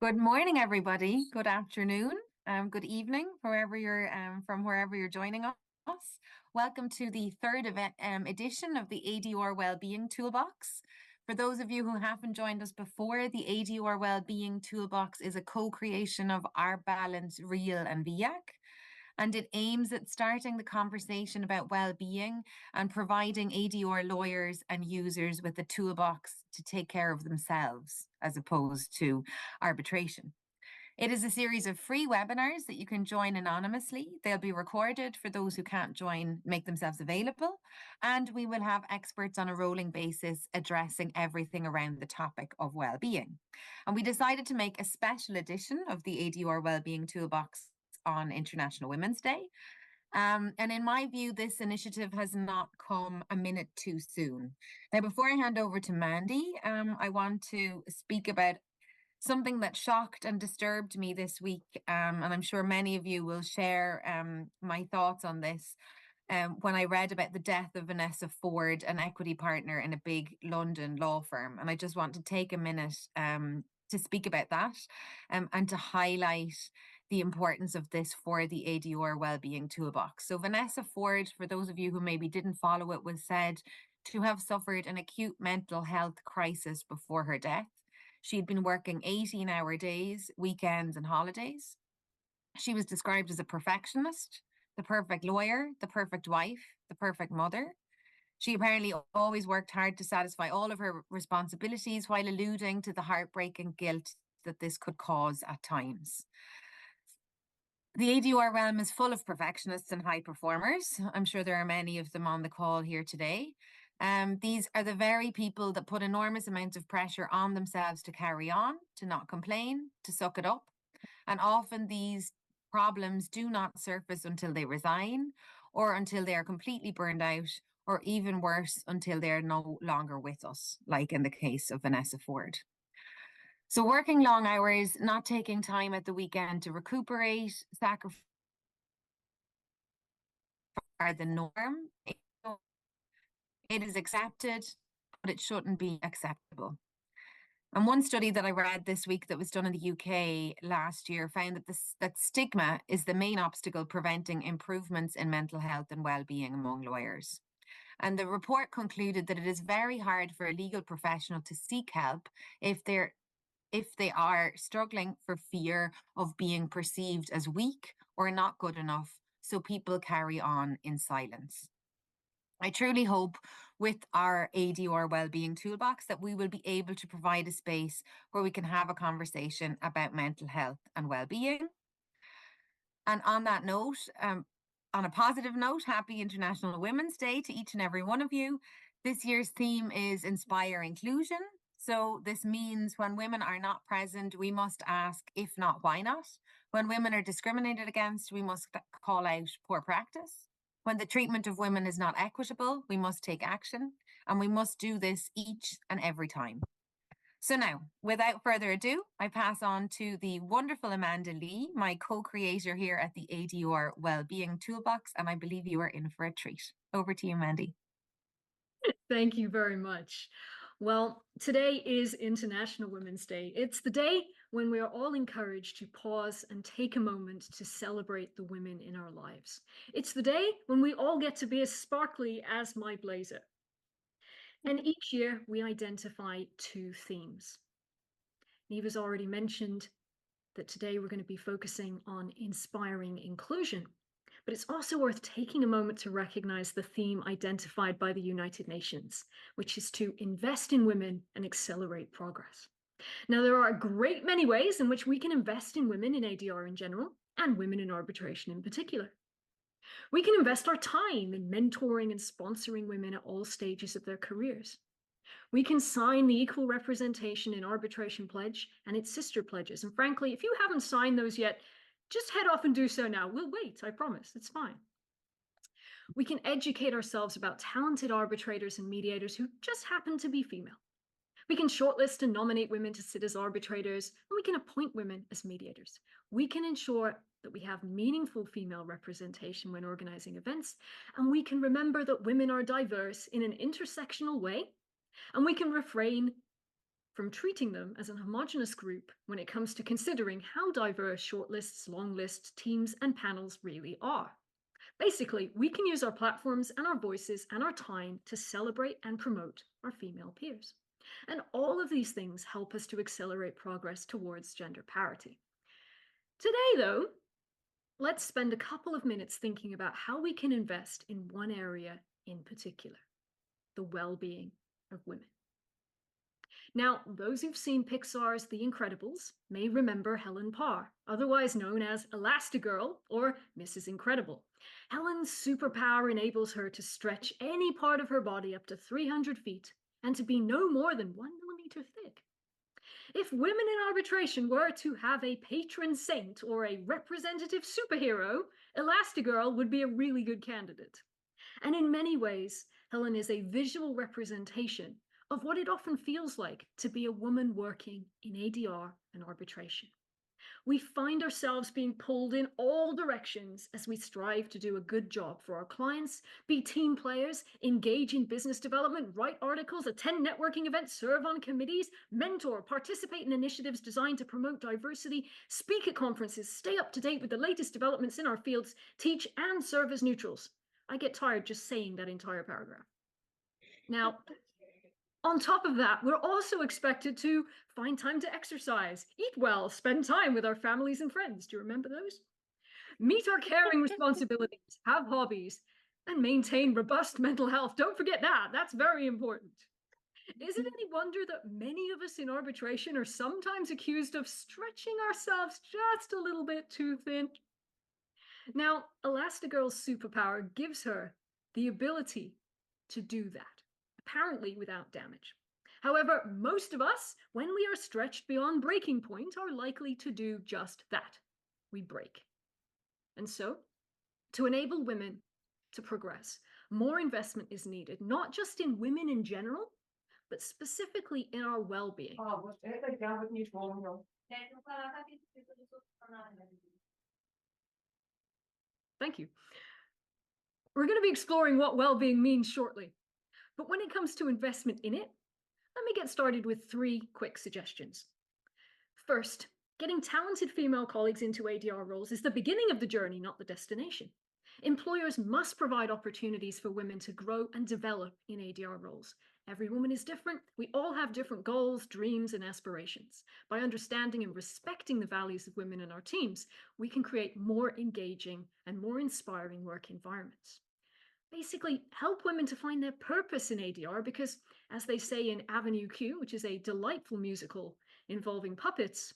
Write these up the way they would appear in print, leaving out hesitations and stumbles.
Good morning, everybody. Good afternoon. Good evening, wherever you're from, wherever you're joining us. Welcome to the third edition of the ADR Wellbeing Toolbox. For those of you who haven't joined us before, the ADR Wellbeing Toolbox is a co-creation of ARBalance, Real, and VIAC. And it aims at starting the conversation about well-being and providing ADR lawyers and users with a toolbox to take care of themselves, as opposed to arbitration. It is a series of free webinars that you can join anonymously. They'll be recorded for those who can't join, make themselves available. And we will have experts on a rolling basis addressing everything around the topic of well-being. And we decided to make a special edition of the ADR Wellbeing Toolbox on International Women's Day. And in my view, this initiative has not come a minute too soon. Now, before I hand over to Mandy, I want to speak about something that shocked and disturbed me this week. And I'm sure many of you will share my thoughts on this. When I read about the death of Vanessa Ford, an equity partner in a big London law firm. And I just want to take a minute to speak about that and to highlight the importance of this for the ADR Wellbeing Toolbox. So Vanessa Ford, for those of you who maybe didn't follow it, was said to have suffered an acute mental health crisis before her death. She'd been working 18-hour days, weekends, and holidays. She was described as a perfectionist, the perfect lawyer, the perfect wife, the perfect mother. She apparently always worked hard to satisfy all of her responsibilities while alluding to the heartbreaking guilt that this could cause at times. The ADR realm is full of perfectionists and high performers. I'm sure there are many of them on the call here today. These are the very people that put enormous amounts of pressure on themselves to carry on, to not complain, to suck it up. And often these problems do not surface until they resign or until they are completely burned out, or even worse, until they are no longer with us, like in the case of Vanessa Ford. So working long hours, not taking time at the weekend to recuperate, sacrifice are the norm. It is accepted, but it shouldn't be acceptable. And one study that I read this week that was done in the UK last year found that stigma is the main obstacle preventing improvements in mental health and well-being among lawyers. And the report concluded that it is very hard for a legal professional to seek help if they are struggling for fear of being perceived as weak or not good enough, so people carry on in silence. I truly hope with our ADR Wellbeing Toolbox that we will be able to provide a space where we can have a conversation about mental health and well-being. And on that note, on a positive note, happy International Women's Day to each and every one of you. This year's theme is Inspire Inclusion. So this means when women are not present, we must ask, if not, why not? When women are discriminated against, we must call out poor practice. When the treatment of women is not equitable, we must take action, and we must do this each and every time. So now, without further ado, I pass on to the wonderful Amanda Lee, my co-creator here at the ADR Wellbeing Toolbox, and I believe you are in for a treat. Over to you, Mandy. Thank you very much. Well, today is International Women's Day. It's the day when we are all encouraged to pause and take a moment to celebrate the women in our lives. It's the day when we all get to be as sparkly as my blazer. And each year we identify two themes. Niamh has already mentioned that today we're going to be focusing on inspiring inclusion. But it's also worth taking a moment to recognize the theme identified by the United Nations, which is to invest in women and accelerate progress. Now, there are a great many ways in which we can invest in women in ADR in general, and women in arbitration in particular. We can invest our time in mentoring and sponsoring women at all stages of their careers. We can sign the Equal Representation in Arbitration Pledge and its sister pledges. And frankly, if you haven't signed those yet, just head off and do so now. We'll wait, I promise, it's fine. We can educate ourselves about talented arbitrators and mediators who just happen to be female. We can shortlist and nominate women to sit as arbitrators, and we can appoint women as mediators. We can ensure that we have meaningful female representation when organizing events, and we can remember that women are diverse in an intersectional way, and we can refrain from treating them as an homogenous group when it comes to considering how diverse shortlists, long lists, teams, and panels really are. Basically, we can use our platforms and our voices and our time to celebrate and promote our female peers. And all of these things help us to accelerate progress towards gender parity. Today, though, let's spend a couple of minutes thinking about how we can invest in one area in particular, the well-being of women. Now, those who've seen Pixar's The Incredibles may remember Helen Parr, otherwise known as Elastigirl or Mrs. Incredible. Helen's superpower enables her to stretch any part of her body up to 300 feet and to be no more than 1 millimeter thick. If women in arbitration were to have a patron saint or a representative superhero, Elastigirl would be a really good candidate. And in many ways, Helen is a visual representation of what it often feels like to be a woman working in ADR and arbitration. We find ourselves being pulled in all directions as we strive to do a good job for our clients, be team players, engage in business development, write articles, attend networking events, serve on committees, mentor, participate in initiatives designed to promote diversity, speak at conferences, stay up to date with the latest developments in our fields, teach and serve as neutrals. I get tired just saying that entire paragraph. Now, on top of that, we're also expected to find time to exercise, eat well, spend time with our families and friends. Do you remember those? Meet our caring responsibilities, have hobbies, and maintain robust mental health. Don't forget that. That's very important. Is it any wonder that many of us in arbitration are sometimes accused of stretching ourselves just a little bit too thin? Now, Elastigirl's superpower gives her the ability to do that, apparently without damage. However, most of us, when we are stretched beyond breaking point, are likely to do just that. We break. And so, to enable women to progress, more investment is needed, not just in women in general, but specifically in our well-being. Thank you. We're going to be exploring what well-being means shortly. But when it comes to investment in it, let me get started with 3 quick suggestions. First, getting talented female colleagues into ADR roles is the beginning of the journey, not the destination. Employers must provide opportunities for women to grow and develop in ADR roles. Every woman is different. We all have different goals, dreams, and aspirations. By understanding and respecting the values of women in our teams, we can create more engaging and more inspiring work environments. Basically, help women to find their purpose in ADR because, as they say in Avenue Q, which is a delightful musical involving puppets,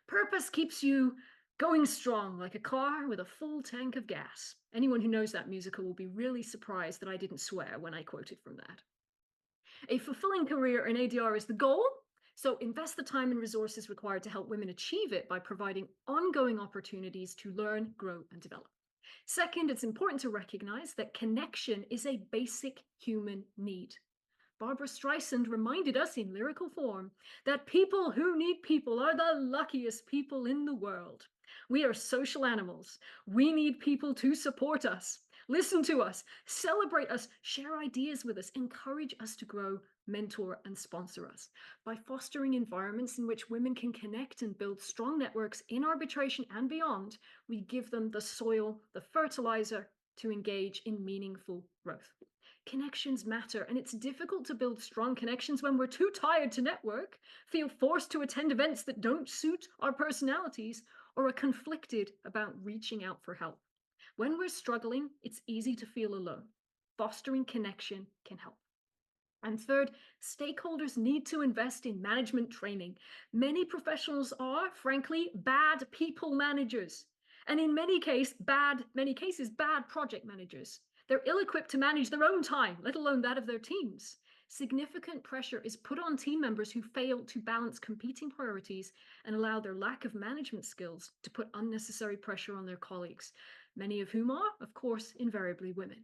purpose keeps you going strong like a car with a full tank of gas. Anyone who knows that musical will be really surprised that I didn't swear when I quoted from that. A fulfilling career in ADR is the goal, so invest the time and resources required to help women achieve it by providing ongoing opportunities to learn, grow, and develop. Second, it's important to recognize that connection is a basic human need. Barbra Streisand reminded us in lyrical form that people who need people are the luckiest people in the world. We are social animals. We need people to support us, listen to us, celebrate us, share ideas with us, encourage us to grow, mentor, and sponsor us. By fostering environments in which women can connect and build strong networks in arbitration and beyond, we give them the soil, the fertilizer to engage in meaningful growth. Connections matter, and it's difficult to build strong connections when we're too tired to network, feel forced to attend events that don't suit our personalities, or are conflicted about reaching out for help. When we're struggling, it's easy to feel alone. Fostering connection can help. And third, stakeholders need to invest in management training. Many professionals are, frankly, bad people managers, and in many cases, bad project managers. They're ill-equipped to manage their own time, let alone that of their teams. Significant pressure is put on team members who fail to balance competing priorities and allow their lack of management skills to put unnecessary pressure on their colleagues, many of whom are, of course, invariably women.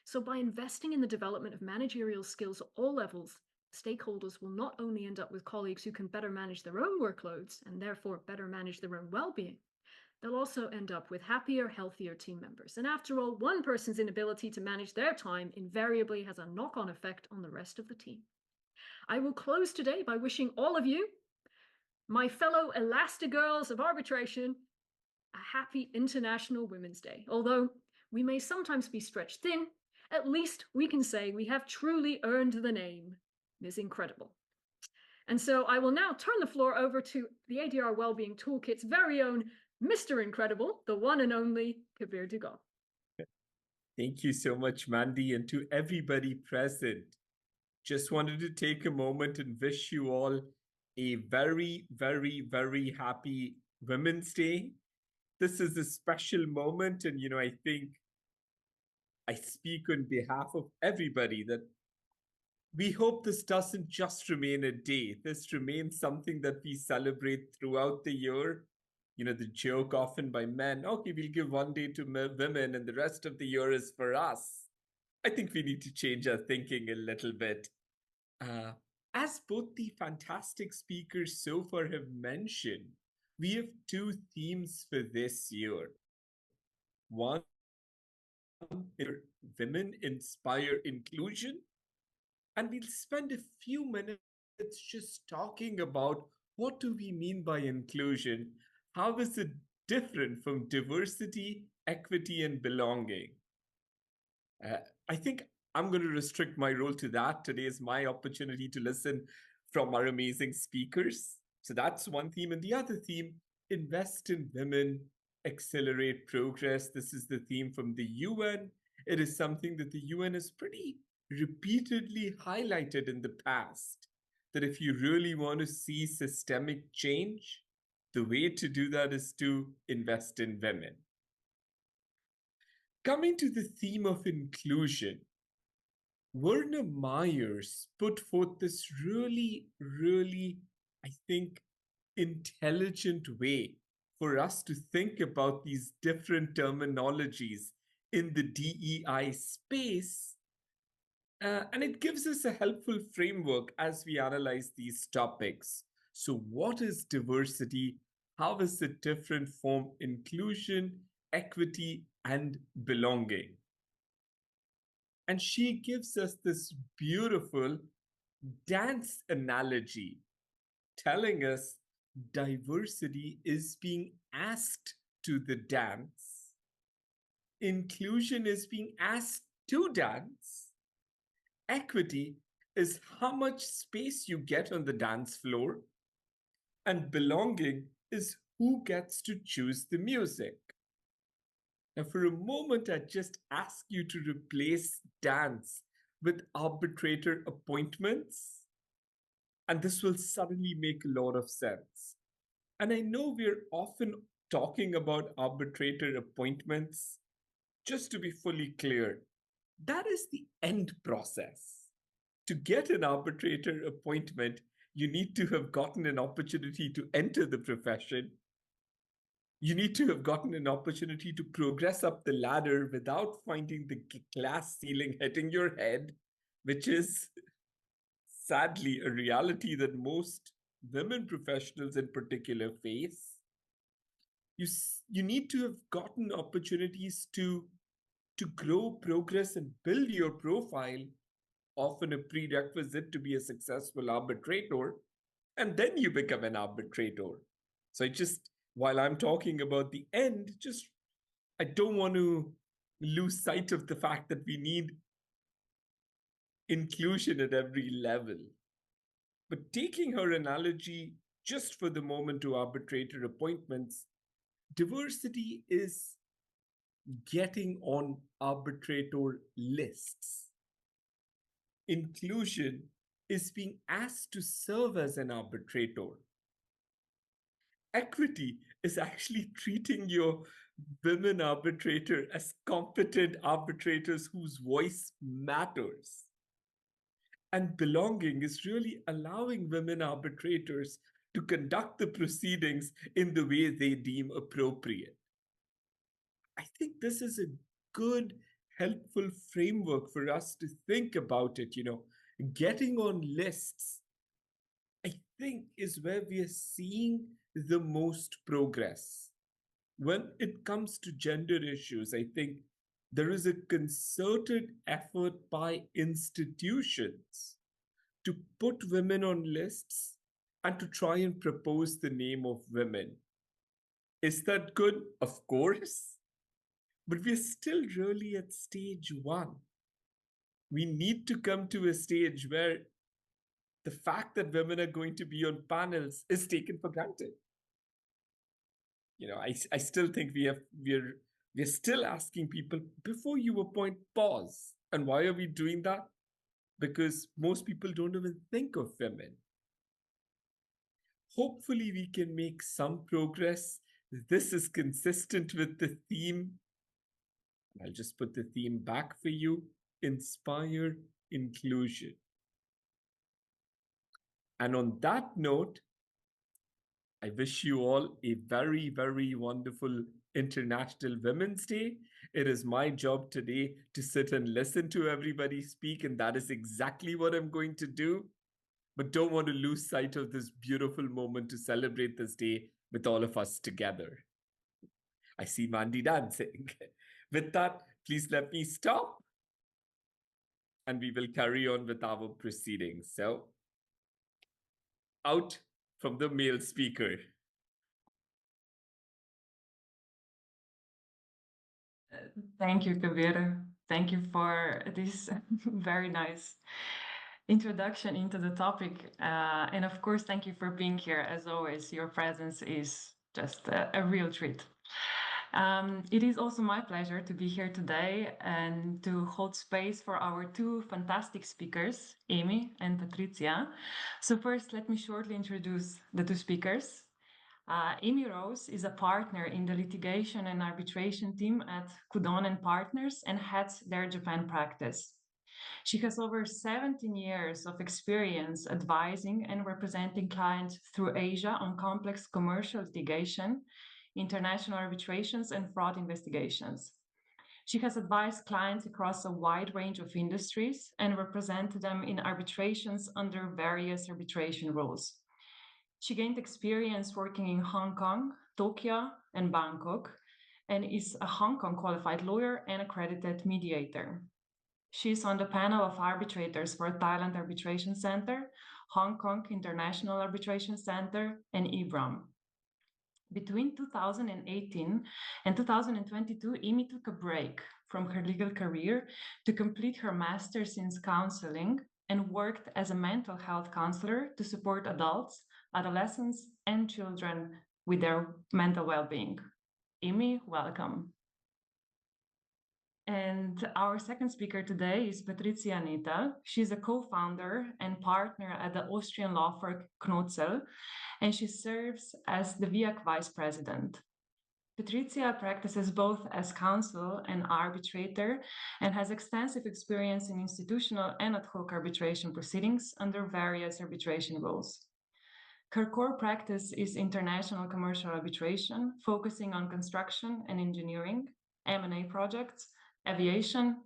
So by investing in the development of managerial skills at all levels, stakeholders will not only end up with colleagues who can better manage their own workloads and therefore better manage their own well-being, they'll also end up with happier, healthier team members. And after all, one person's inability to manage their time invariably has a knock-on effect on the rest of the team. I will close today by wishing all of you, my fellow Elastigirls of arbitration, a happy International Women's Day. Although we may sometimes be stretched thin, at least we can say we have truly earned the name Ms. Incredible. And so I will now turn the floor over to the ADR Wellbeing Toolkit's very own Mr. Incredible, the one and only Kabir Duggal. Thank you so much, Mandy, and to everybody present. Just wanted to take a moment and wish you all a very, very, very happy Women's Day. This is a special moment, and I think I speak on behalf of everybody that we hope this doesn't just remain a day. This remains something that we celebrate throughout the year. The joke often by men, okay, we'll give one day to women and the rest of the year is for us. I think we need to change our thinking a little bit. As both the fantastic speakers so far have mentioned, we have two themes for this year. One, women inspire inclusion. And we'll spend a few minutes just talking about what do we mean by inclusion? How is it different from diversity, equity, and belonging? I think I'm going to restrict my role to that. Today is my opportunity to listen from our amazing speakers. So that's one theme. And the other theme, invest in women, accelerate progress. This is the theme from the UN. It is something that the UN has pretty repeatedly highlighted in the past, that if you really want to see systemic change, the way to do that is to invest in women. Coming to the theme of inclusion, Werner Myers put forth this really, really, I think, intelligent way for us to think about these different terminologies in the DEI space. And it gives us a helpful framework as we analyze these topics. So what is diversity? How is it different from inclusion, equity, and belonging? And she gives us this beautiful dance analogy, telling us diversity is being asked to the dance. Inclusion is being asked to dance. Equity is how much space you get on the dance floor, and belonging is who gets to choose the music. Now, for a moment, I just ask you to replace dance with arbitrator appointments, and this will suddenly make a lot of sense. And I know we're often talking about arbitrator appointments. Just to be fully clear, that is the end process. To get an arbitrator appointment, you need to have gotten an opportunity to enter the profession. You need to have gotten an opportunity to progress up the ladder without finding the glass ceiling hitting your head, which is sadly a reality that most women professionals in particular face. You need to have gotten opportunities to grow, progress, and build your profile, often a prerequisite to be a successful arbitrator, and then you become an arbitrator. So while I'm talking about the end, I don't want to lose sight of the fact that we need inclusion at every level. But taking her analogy just for the moment to arbitrator appointments, diversity is getting on arbitrator lists. Inclusion is being asked to serve as an arbitrator. Equity is actually treating your women arbitrator as competent arbitrators whose voice matters. And belonging is really allowing women arbitrators to conduct the proceedings in the way they deem appropriate. I think this is a good, helpful framework for us to think about it. Getting on lists, I think, is where we are seeing the most progress. When it comes to gender issues, I think there is a concerted effort by institutions to put women on lists and to try and propose the name of women. Is that good? Of course. But we're still really at stage one. We need to come to a stage where the fact that women are going to be on panels is taken for granted. I still think we're still asking people, before you appoint, pause. And why are we doing that? Because most people don't even think of women. Hopefully we can make some progress. This is consistent with the theme. I'll just put the theme back for you: inspire inclusion. And on that note, I wish you all a very, very wonderful International Women's Day. It is my job today to sit and listen to everybody speak, and that is exactly what I'm going to do. But don't want to lose sight of this beautiful moment to celebrate this day with all of us together. I see Mandy dancing. With that, please let me stop, and we will carry on with our proceedings. So, out from the male speaker. Thank you, Kabir. Thank you for this very nice introduction into the topic. And of course, thank you for being here. As always, your presence is just a real treat. It is also my pleasure to be here today and to hold space for our two fantastic speakers, Amy and Patrizia. So first, let me shortly introduce the two speakers. Amy Rowse is a partner in the litigation and arbitration team at Kudun and Partners and heads their Japan practice. She has over 17 years of experience advising and representing clients through Asia on complex commercial litigation, international arbitrations, and fraud investigations. She has advised clients across a wide range of industries and represented them in arbitrations under various arbitration rules. She gained experience working in Hong Kong, Tokyo, and Bangkok, and is a Hong Kong qualified lawyer and accredited mediator. She's on the panel of arbitrators for Thailand Arbitration Center, Hong Kong International Arbitration Center, and EBRAM. Between 2018 and 2022, Amy took a break from her legal career to complete her master's in counseling and worked as a mental health counselor to support adults, adolescents, and children with their mental well-being. Amy, welcome. And our second speaker today is Patrizia Netal. She's a co-founder and partner at the Austrian law firm KNOETZL, and she serves as the VIAC vice president. Patrizia practices both as counsel and arbitrator and has extensive experience in institutional and ad hoc arbitration proceedings under various arbitration rules. Her core practice is international commercial arbitration, focusing on construction and engineering, M&A projects, aviation,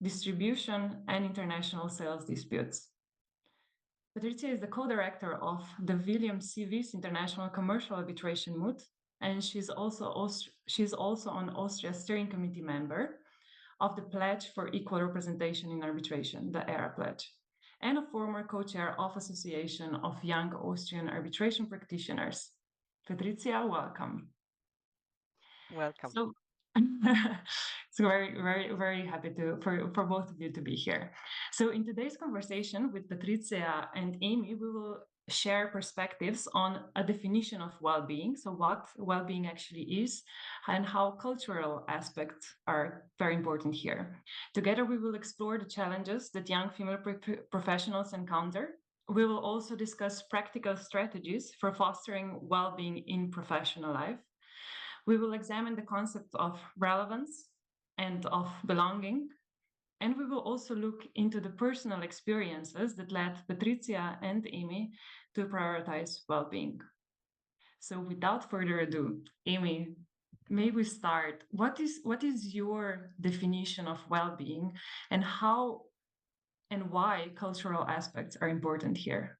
distribution, and international sales disputes. Patrizia is the co-director of the William C. Wyss International Commercial Arbitration Moot, and she's also an Austria Steering Committee member of the Pledge for Equal Representation in Arbitration, the ARA Pledge, and a former co-chair of Association of Young Austrian Arbitration Practitioners. Patrizia, welcome. Welcome. So very, very, very happy for both of you to be here. So in today's conversation with Patrizia and Amy, we will share perspectives on a definition of well-being, so what well-being actually is, and how cultural aspects are very important here. Together, we will explore the challenges that young female professionals encounter. We will also discuss practical strategies for fostering well-being in professional life. We will examine the concept of relevance and of belonging, and we will also look into the personal experiences that led Patrizia and Amy to prioritize well-being. So without further ado, Amy, may we start? What is your definition of well-being, and how and why cultural aspects are important here?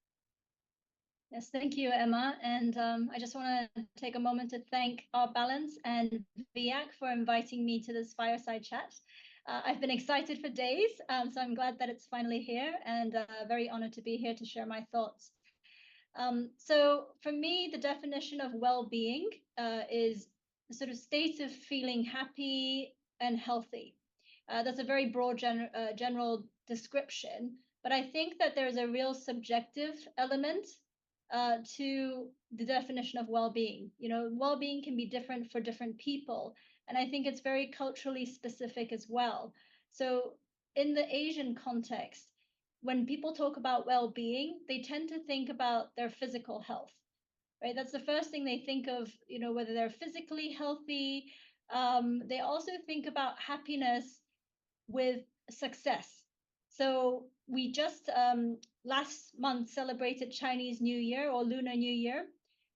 Yes, thank you, Emma. And I just want to take a moment to thank ARBalance and VIAC for inviting me to this fireside chat. I've been excited for days, so I'm glad that it's finally here, and very honored to be here to share my thoughts. So for me, the definition of well-being is a sort of state of feeling happy and healthy. That's a very broad general description, but I think that there's a real subjective element to the definition of well-being. You know, well-being can be different for different people, and I think it's very culturally specific as well. So in the Asian context, when people talk about well-being, they tend to think about their physical health, right? That's the first thing they think of, you know, whether they're physically healthy. They also think about happiness with success. So we just last month celebrated Chinese New Year or Lunar New Year.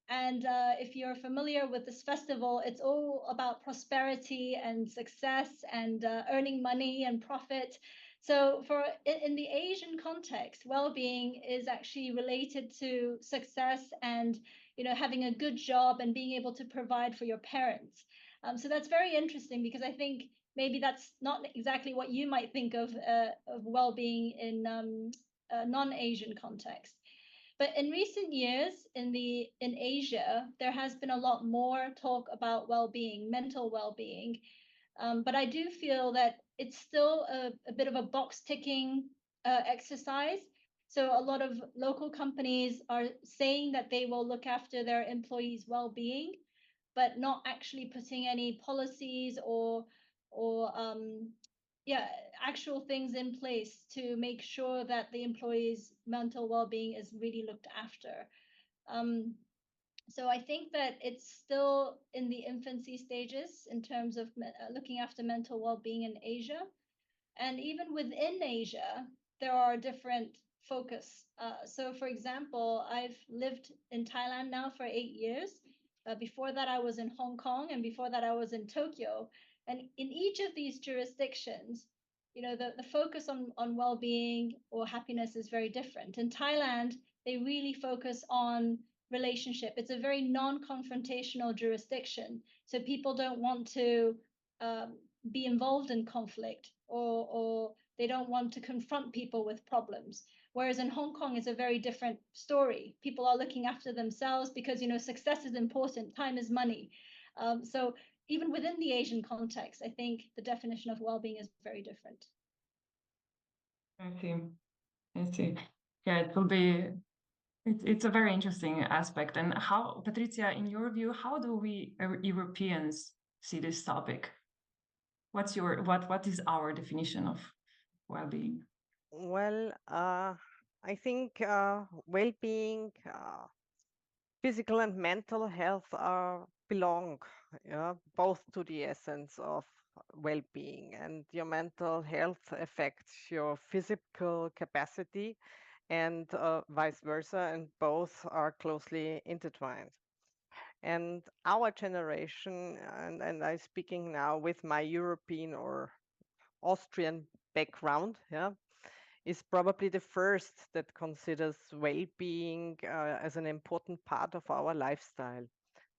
And if you're familiar with this festival, it's all about prosperity and success and earning money and profit. So in the Asian context, well-being is actually related to success and, you know, having a good job and being able to provide for your parents. So that's very interesting, because I think maybe that's not exactly what you might think of well-being in a non-Asian context. But in recent years in Asia, there has been a lot more talk about well-being, mental well-being. But I do feel that it's still a bit of a box ticking exercise. So a lot of local companies are saying that they will look after their employees' well-being, but not actually putting any policies or actual things in place to make sure that the employees' mental well-being is really looked after. So I think that it's still in the infancy stages in terms of looking after mental well-being in Asia. And even within Asia, there are different focus. So for example, I've lived in Thailand now for 8 years. Before that, I was in Hong Kong, and before that, I was in Tokyo. And in each of these jurisdictions, you know, the focus on well-being or happiness is very different. In Thailand, they really focus on relationship. It's a very non-confrontational jurisdiction. So people don't want to be involved in conflict, or they don't want to confront people with problems. Whereas in Hong Kong, it's a very different story. People are looking after themselves because, you know, success is important, time is money. So even within the Asian context, I think the definition of well-being is very different. I see. Yeah, it will be. It's a very interesting aspect. And how, Patrizia, in your view, how do we Europeans see this topic? What is our definition of well-being? Well, I think well-being, physical and mental health belong, both to the essence of well-being, and your mental health affects your physical capacity and vice versa, and both are closely intertwined. And our generation, and I'm speaking now with my European or Austrian background, is probably the first that considers well-being as an important part of our lifestyle.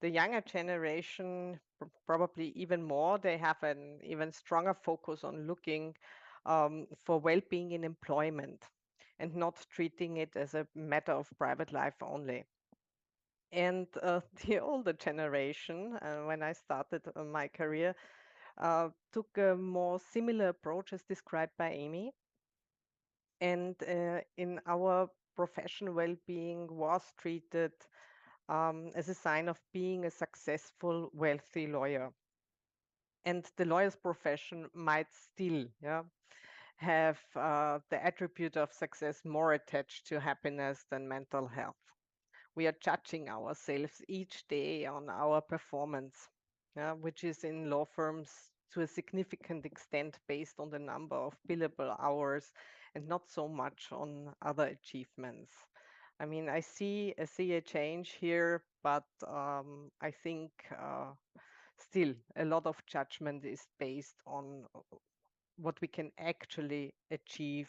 The younger generation, probably even more, they have an even stronger focus on looking for well-being in employment and not treating it as a matter of private life only. And the older generation, when I started my career, took a more similar approach as described by Amy. And in our profession, well-being was treated as a sign of being a successful, wealthy lawyer. And the lawyer's profession might still have the attribute of success more attached to happiness than mental health. We are judging ourselves each day on our performance, which is in law firms to a significant extent based on the number of billable hours and not so much on other achievements. I mean, I see a change here, but I think still a lot of judgment is based on what we can actually achieve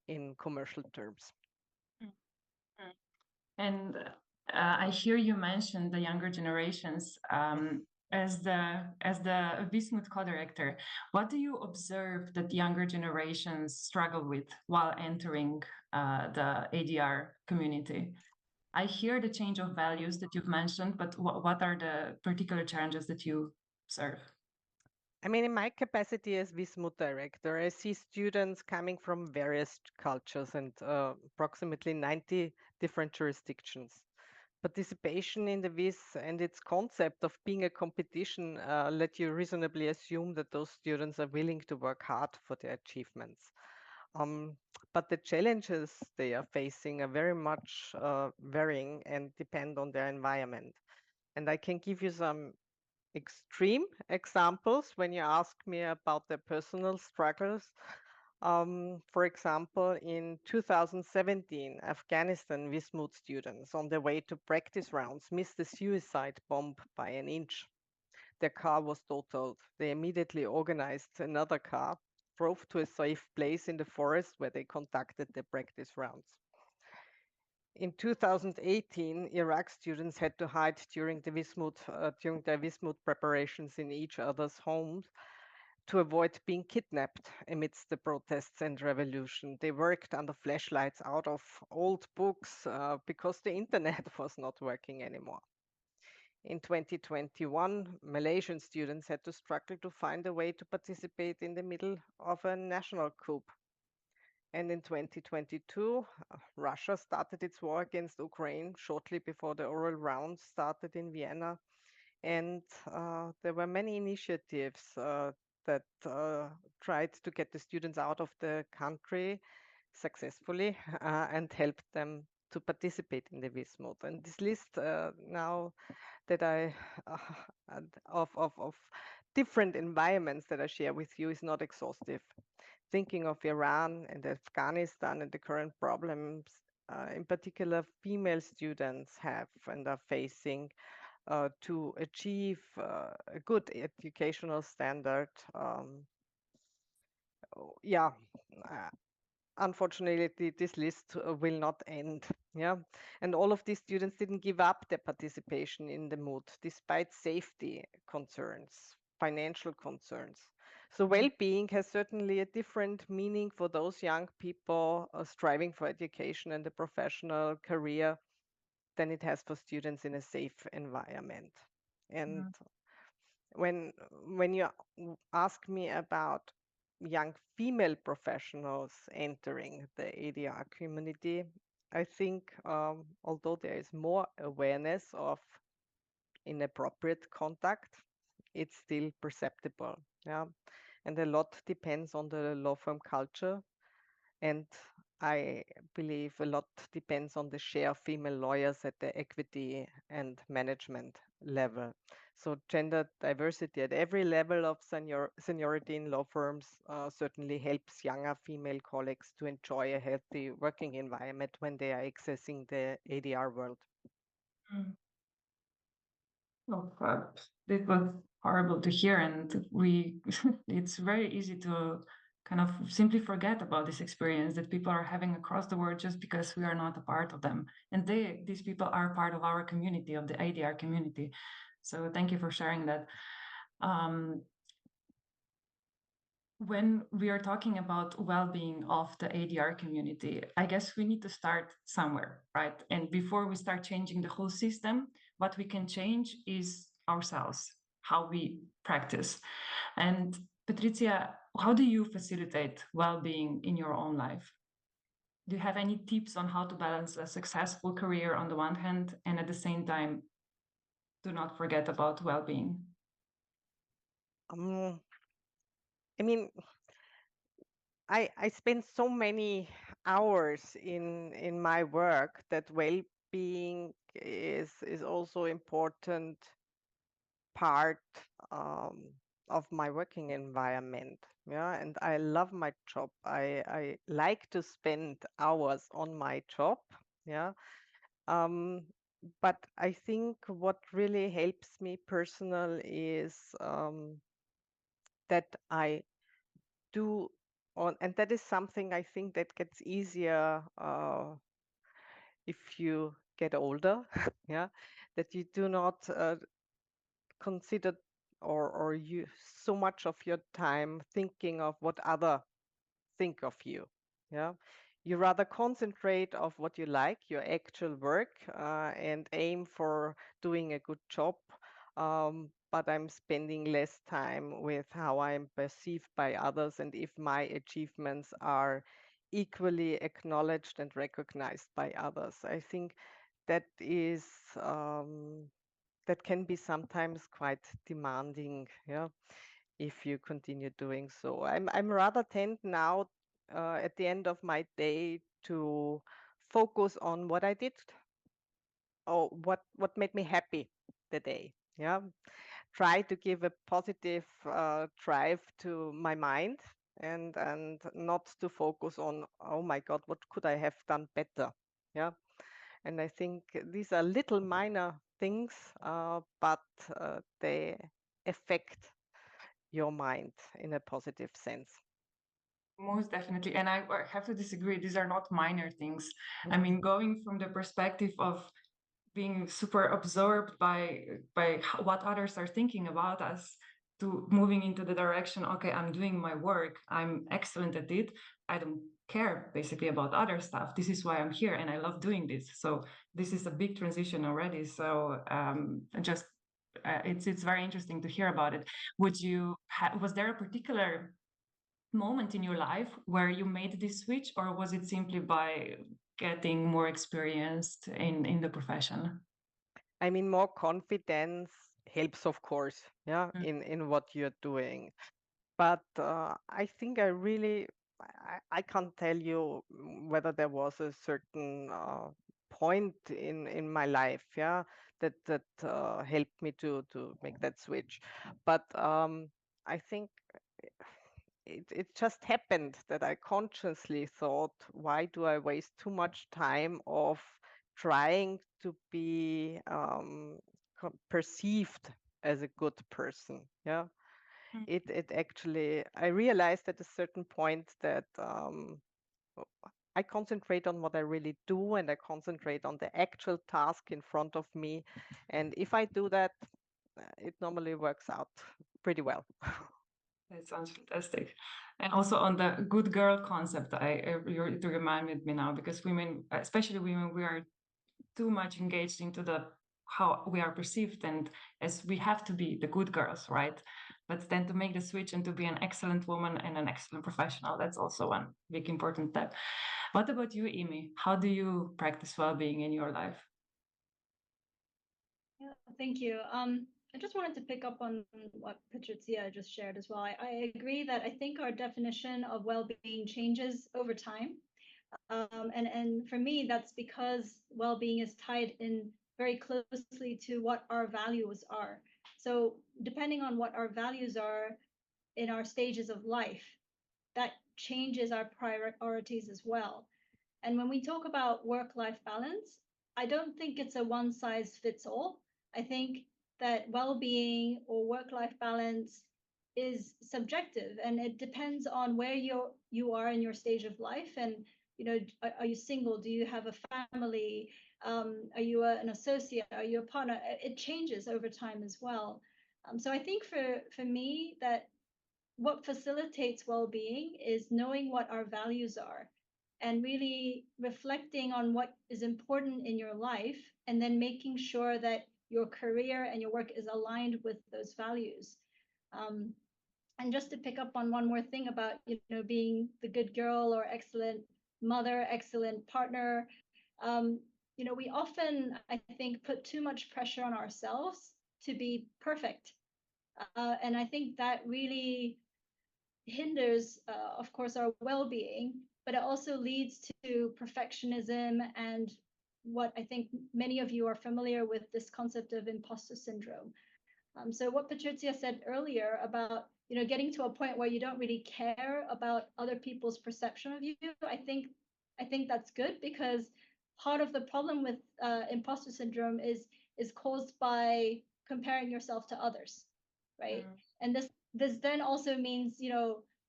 in commercial terms. And I hear you mention the younger generations. as the Wismut co-director, what do you observe that younger generations struggle with while entering the ADR community? I hear the change of values that you've mentioned, but what are the particular challenges that you observe? I mean, in my capacity as Wismut director, I see students coming from various cultures and approximately 90 different jurisdictions. Participation in the WIS and its concept of being a competition let you reasonably assume that those students are willing to work hard for their achievements. But the challenges they are facing are very much varying and depend on their environment. And I can give you some extreme examples when you ask me about their personal struggles. For example, in 2017, Afghanistan Wismut students on their way to practice rounds missed a suicide bomb by an inch. Their car was totaled. They immediately organized another car, drove to a safe place in the forest where they conducted their practice rounds. In 2018, Iraq students had to hide during their Wismut preparations in each other's homes to avoid being kidnapped amidst the protests and revolution. They worked under flashlights out of old books because the internet was not working anymore. In 2021, Malaysian students had to struggle to find a way to participate in the middle of a national coup. And in 2022, Russia started its war against Ukraine shortly before the oral round started in Vienna. And there were many initiatives that tried to get the students out of the country successfully and helped them to participate in the Wismut. And this list now that I of different environments that I share with you is not exhaustive. Thinking of Iran and Afghanistan and the current problems, in particular, female students have and are facing to achieve a good educational standard. Yeah, unfortunately, this list will not end. Yeah, and all of these students didn't give up their participation in the mood, despite safety concerns, financial concerns. So well-being has certainly a different meaning for those young people striving for education and a professional career than it has for students in a safe environment. And when you ask me about young female professionals entering the ADR community, I think although there is more awareness of inappropriate contact, it's still perceptible. Yeah, and a lot depends on the law firm culture, and I believe a lot depends on the share of female lawyers at the equity and management level. So gender diversity at every level of seniority in law firms certainly helps younger female colleagues to enjoy a healthy working environment when they are accessing the ADR world. Oh, it was horrible to hear, and it's very easy to kind of simply forget about this experience that people are having across the world just because we are not a part of them. And these people are part of our community, of the ADR community. So thank you for sharing that. When we are talking about well-being of the ADR community, I guess we need to start somewhere, right? And before we start changing the whole system, what we can change is ourselves, how we practice. And Patrizia, how do you facilitate well-being in your own life? Do you have any tips on how to balance a successful career on the one hand and at the same time do not forget about well-being? I mean, I spend so many hours in my work that well-being is also important part of my working environment. Yeah, and I love my job. I like to spend hours on my job. Yeah. But I think what really helps me personal is that I do on, and that is something I think that gets easier if you get older. Yeah, that you do not consider or you so much of your time thinking of what other think of you. Yeah. You rather concentrate of what you like, your actual work, and aim for doing a good job. But I'm spending less time with how I'm perceived by others and if my achievements are equally acknowledged and recognized by others. I think that is that can be sometimes quite demanding. Yeah, if you continue doing so. I'm rather tend now at the end of my day to focus on what I did or what made me happy the day. Yeah, try to give a positive drive to my mind and not to focus on, oh my God, what could I have done better? Yeah, and I think these are little minor things, but they affect your mind in a positive sense. Most definitely. And I have to disagree. These are not minor things. I mean, going from the perspective of being super absorbed by what others are thinking about us to moving into the direction, okay, I'm doing my work, I'm excellent at it, I don't care basically about other stuff. This is why I'm here and I love doing this. So this is a big transition already. So just it's very interesting to hear about it. Was there a particular moment in your life where you made this switch, or was it simply by getting more experienced in the profession? I mean, more confidence helps, of course, yeah, in what you're doing. But I think I can't tell you whether there was a certain point in my life, yeah, that helped me to make that switch. But I think it just happened that I consciously thought, why do I waste too much time of trying to be perceived as a good person? Yeah, it actually, I realized at a certain point that I concentrate on what I really do and I concentrate on the actual task in front of me. And if I do that, it normally works out pretty well. That sounds fantastic. And also on the good girl concept, you reminded me now, because women, especially women, we are too much engaged into the how we are perceived, and as we have to be the good girls, right? But then to make the switch and to be an excellent woman and an excellent professional, that's also one big important step. What about you, Amy? How do you practice well-being in your life? Yeah, thank you. I just wanted to pick up on what Patrizia just shared as well. I agree that I think our definition of well-being changes over time. And for me, that's because well-being is tied in very closely to what our values are. So depending on what our values are in our stages of life, that changes our priorities as well. And when we talk about work-life balance, I don't think it's a one size fits all. I think that well-being or work-life balance is subjective and it depends on where you are in your stage of life. And are you single? Do you have a family? Are you an associate? Are you a partner? It changes over time as well. So I think for me that what facilitates well-being is knowing what our values are and really reflecting on what is important in your life and then making sure that your career and your work is aligned with those values. And just to pick up on one more thing about being the good girl or excellent mother, excellent partner, we often, I think, put too much pressure on ourselves to be perfect. And I think that really hinders, of course, our well-being, but it also leads to perfectionism and what I think many of you are familiar with, this concept of imposter syndrome. So what Patrizia said earlier about getting to a point where you don't really care about other people's perception of you, I think that's good, because part of the problem with imposter syndrome is caused by comparing yourself to others, right? And this then also means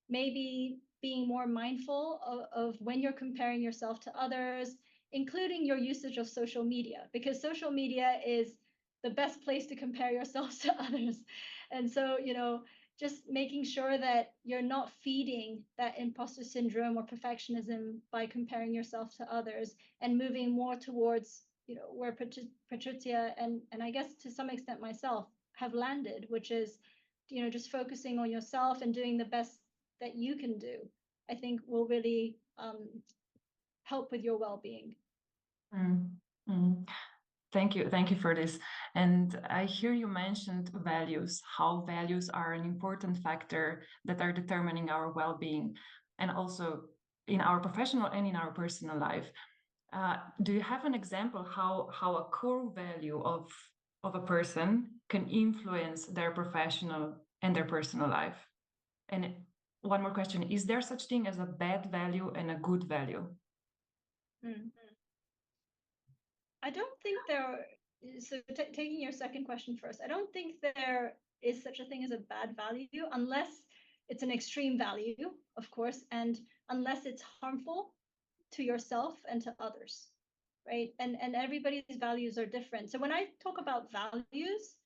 maybe being more mindful of when you're comparing yourself to others, including your usage of social media, because social media is the best place to compare yourselves to others. And so, just making sure that you're not feeding that imposter syndrome or perfectionism by comparing yourself to others, and moving more towards, where Patrizia and I guess to some extent myself have landed, which is, just focusing on yourself and doing the best that you can do, I think will really help with your well-being. Mm, mm. Thank you for this. And I hear you mentioned values, how values are an important factor that are determining our well-being, and also in our professional and in our personal life. Do you have an example how a core value of a person can influence their professional and their personal life? And one more question, is there such thing as a bad value and a good value? I don't think there. So taking your second question first, I don't think there is such a thing as a bad value, unless it's an extreme value, of course, and unless it's harmful to yourself and to others, right? And everybody's values are different. So when I talk about values,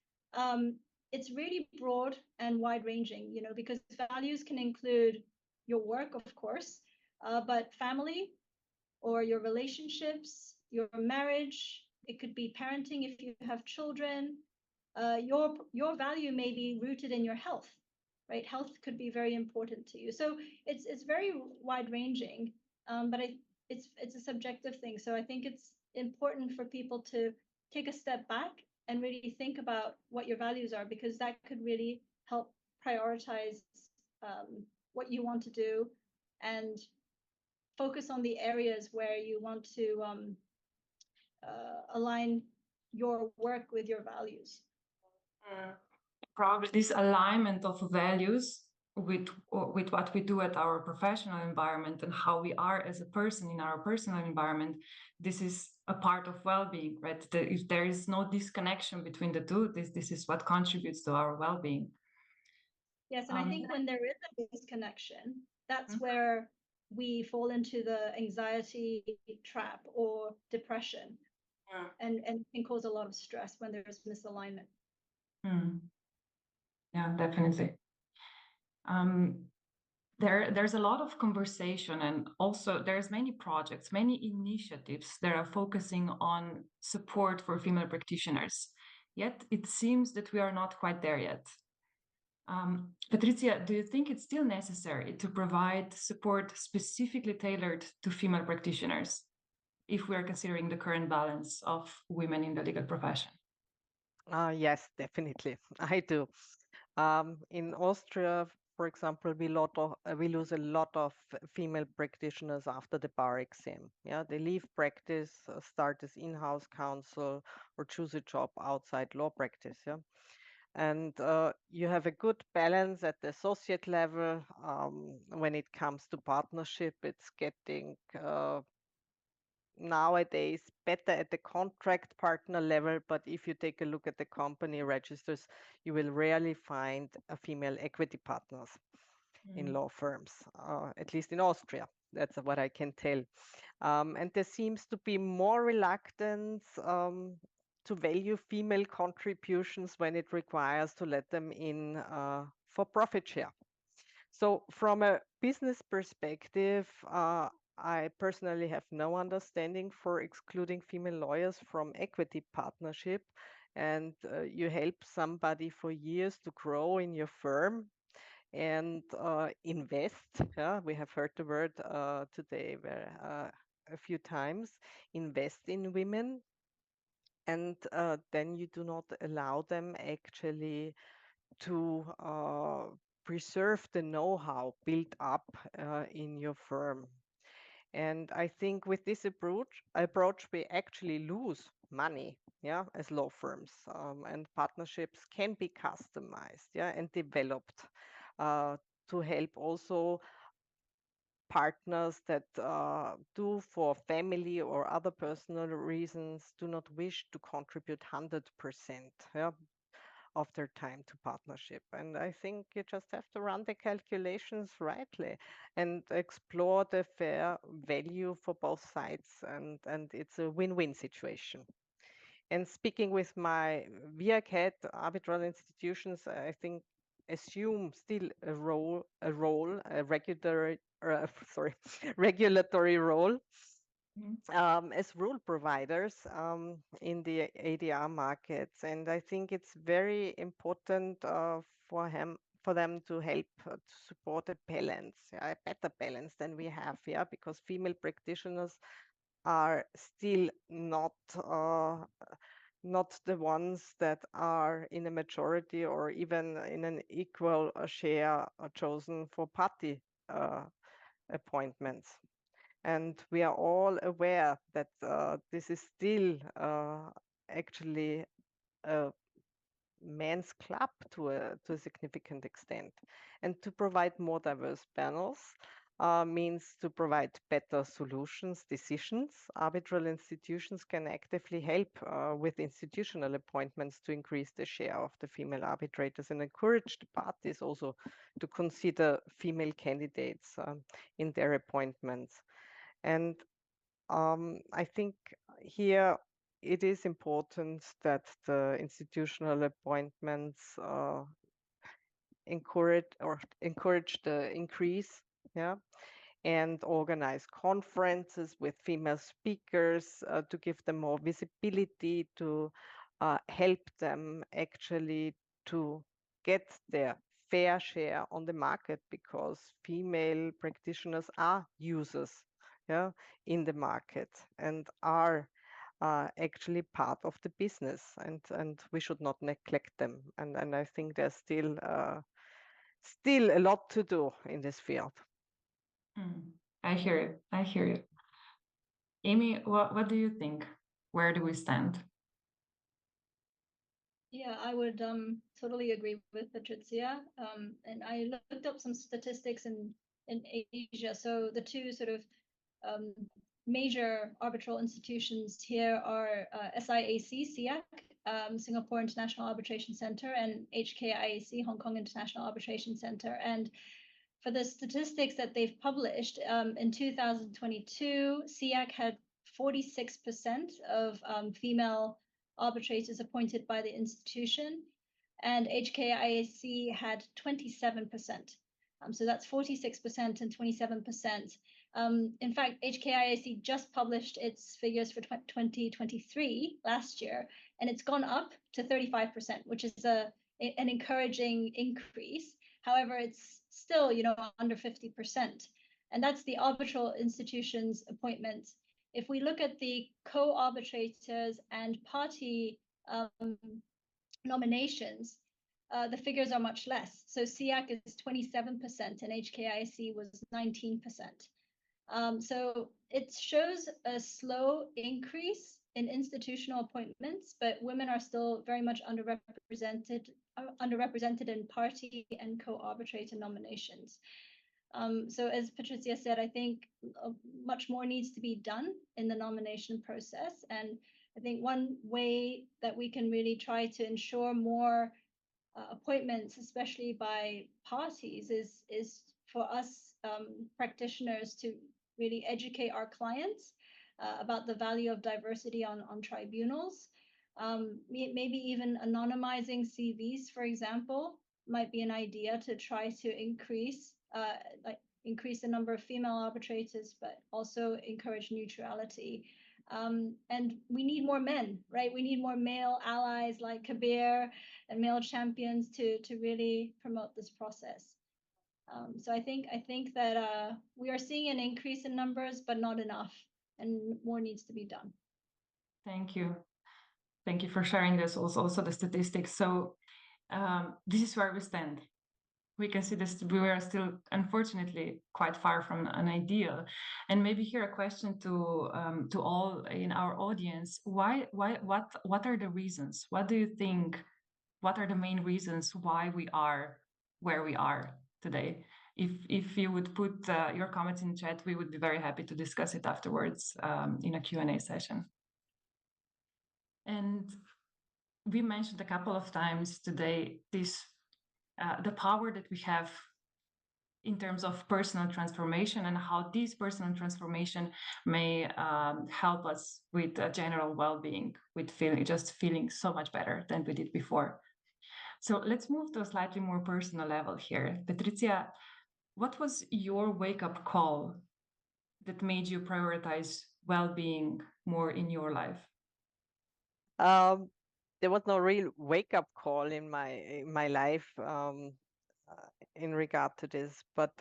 it's really broad and wide ranging, because values can include your work, of course, but family or your relationships, your marriage. It could be parenting if you have children. Your value may be rooted in your health, right? Health could be very important to you. So it's very wide ranging, but it's a subjective thing. So I think it's important for people to take a step back and really think about what your values are, because that could really help prioritize what you want to do, and focus on the areas where you want to align your work with your values. Probably this alignment of values with what we do at our professional environment and how we are as a person in our personal environment, this is a part of well-being, right? If there is no disconnection between the two, this is what contributes to our well-being. Yes, and I think when there is a disconnection, that's where we fall into the anxiety trap or depression, and can cause a lot of stress when there's misalignment. Yeah, definitely. There's a lot of conversation, and also there's many projects, many initiatives that are focusing on support for female practitioners. Yet it seems that we are not quite there yet. Patrizia, do you think it's still necessary to provide support specifically tailored to female practitioners if we are considering the current balance of women in the legal profession? Yes, definitely. I do. In Austria, for example, we lose a lot of female practitioners after the bar exam. Yeah, they leave practice, start as in-house counsel, or choose a job outside law practice. Yeah, and you have a good balance at the associate level. When it comes to partnership, it's getting nowadays better at the contract partner level, but if you take a look at the company registers, you will rarely find a female equity partners in law firms, at least in Austria. That's what I can tell. And there seems to be more reluctance to value female contributions when it requires to let them in for profit share. So from a business perspective, I personally have no understanding for excluding female lawyers from equity partnership. And you help somebody for years to grow in your firm and invest. Yeah, we have heard the word today a few times, invest in women. And then you do not allow them actually to preserve the know-how built up in your firm. And I think with this approach we actually lose money, yeah, as law firms, and partnerships can be customized, yeah, and developed to help also partners that do for family or other personal reasons do not wish to contribute 100%, yeah, of their time to partnership. And I think you just have to run the calculations rightly and explore the fair value for both sides. And it's a win-win situation. And speaking with my VIAC head, arbitral institutions, I think assume still a regulatory, regulatory role as rule providers in the ADR markets. And I think it's very important for them to help to support a balance, a better balance than we have, because female practitioners are still not the ones that are in a majority or even in an equal share chosen for party appointments. And we are all aware that this is still actually a men's club to a significant extent. And to provide more diverse panels means to provide better solutions, decisions. Arbitral institutions can actively help with institutional appointments to increase the share of the female arbitrators and encourage the parties also to consider female candidates in their appointments. And I think here it is important that the institutional appointments encourage the increase, and organize conferences with female speakers to give them more visibility, to help them actually to get their fair share on the market, because female practitioners are users in the market and are actually part of the business, and we should not neglect them. And I think there's still a lot to do in this field. I hear it. I hear you. Amy, what do you think? Where do we stand? Yeah, I would totally agree with Patrizia. And I looked up some statistics in Asia. So the two sort of major arbitral institutions here are SIAC, SIAC, Singapore International Arbitration Center, and HKIAC, Hong Kong International Arbitration Center. And for the statistics that they've published, in 2022, SIAC had 46% of female arbitrators appointed by the institution, and HKIAC had 27%. So that's 46% and 27%. In fact, HKIAC just published its figures for 2023 last year, and it's gone up to 35%, which is an encouraging increase. However, it's still, under 50%. And that's the arbitral institution's appointments. If we look at the co-arbitrators and party nominations, the figures are much less. So SIAC is 27% and HKIAC was 19%. So it shows a slow increase in institutional appointments, but women are still very much underrepresented in party and co-arbitrator nominations. So as Patrizia said, I think much more needs to be done in the nomination process. And I think one way that we can really try to ensure more appointments, especially by parties, is for us practitioners to really educate our clients about the value of diversity on tribunals. Maybe even anonymizing CVs, for example, might be an idea to try to increase the number of female arbitrators, but also encourage neutrality. And we need more men, right? We need more male allies like Kabir and male champions to really promote this process. So I think that we are seeing an increase in numbers, but not enough, and more needs to be done. Thank you. Thank you for sharing this, also the statistics. So this is where we stand. We can see this, we are still, unfortunately, quite far from an ideal. And maybe here a question to all in our audience: what are the reasons? What do you think? What are the main reasons why we are where we are today? If you would put your comments in chat, we would be very happy to discuss it afterwards in a Q&A session. And we mentioned a couple of times today this the power that we have in terms of personal transformation and how this personal transformation may help us with general well-being, with feeling so much better than we did before. So let's move to a slightly more personal level here. Patrizia, what was your wake-up call that made you prioritize well-being more in your life? There was no real wake-up call in my life in regard to this, but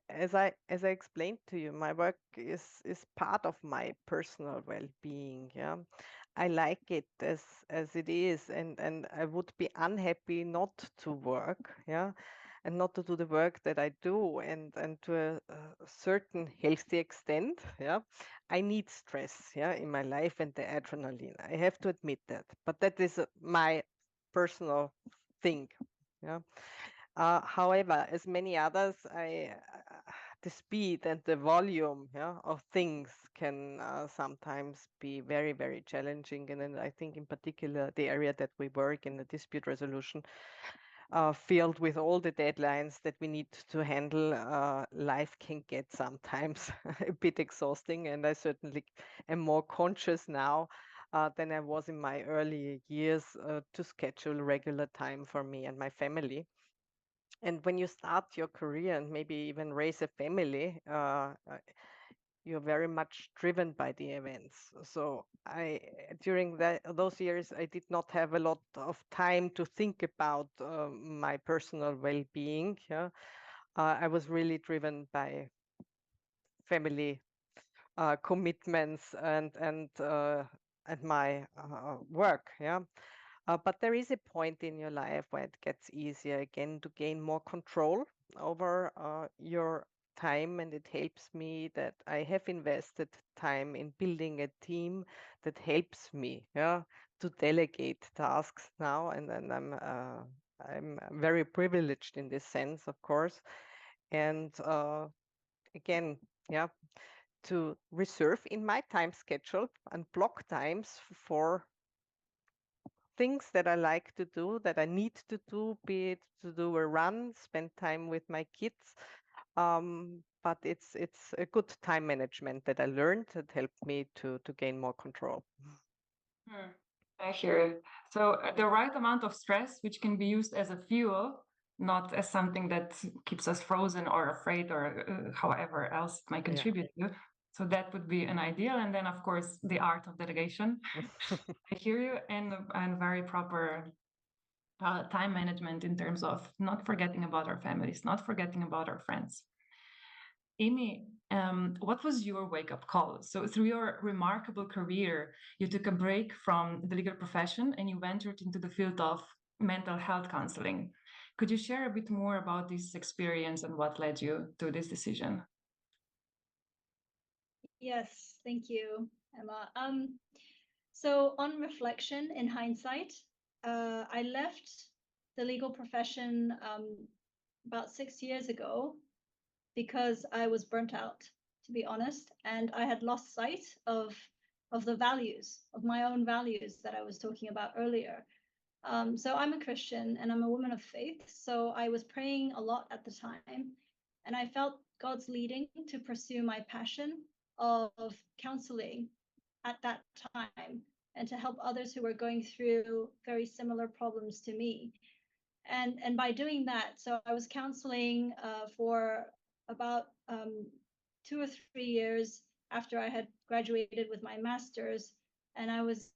as I explained to you, my work is part of my personal well-being. Yeah, I like it as it is, and I would be unhappy not to work. Yeah, and not to do the work that I do, and to a certain healthy extent. Yeah, I need stress. Yeah, in my life and the adrenaline. I have to admit that, but that is my personal thing. Yeah. However, as many others, the speed and the volume, yeah, of things can sometimes be very, very challenging. And then I think in particular the area that we work in, the dispute resolution field, with all the deadlines that we need to handle, life can get sometimes a bit exhausting. And I certainly am more conscious now than I was in my early years to schedule regular time for me and my family. And when you start your career and maybe even raise a family, you're very much driven by the events. So during those years, I did not have a lot of time to think about my personal well-being. Yeah, I was really driven by family commitments and my work. Yeah. But there is a point in your life where it gets easier again to gain more control over your time, and it helps me that I have invested time in building a team that helps me, yeah, to delegate tasks now, and then I'm very privileged in this sense, of course, and again, yeah, to reserve in my time schedule and block times for things that I like to do, that I need to do, be it to do a run, spend time with my kids. But it's a good time management that I learned that helped me to gain more control. I hear it. So the right amount of stress, which can be used as a fuel, not as something that keeps us frozen or afraid or however else it might contribute to. So that would be an ideal. And then, of course, the art of delegation. I hear you, and very proper time management in terms of not forgetting about our families, not forgetting about our friends. Amy, what was your wake-up call? So through your remarkable career, you took a break from the legal profession and you ventured into the field of mental health counseling. Could you share a bit more about this experience and what led you to this decision? Yes, thank you, Emma. So on reflection, in hindsight, I left the legal profession about 6 years ago because I was burnt out, to be honest, and I had lost sight of the values, of my own values that I was talking about earlier. So I'm a Christian and I'm a woman of faith. So I was praying a lot at the time, and I felt God's leading to pursue my passion of counseling at that time and to help others who were going through very similar problems to me. And by doing that, so I was counseling for about 2 or 3 years after I had graduated with my master's, and I was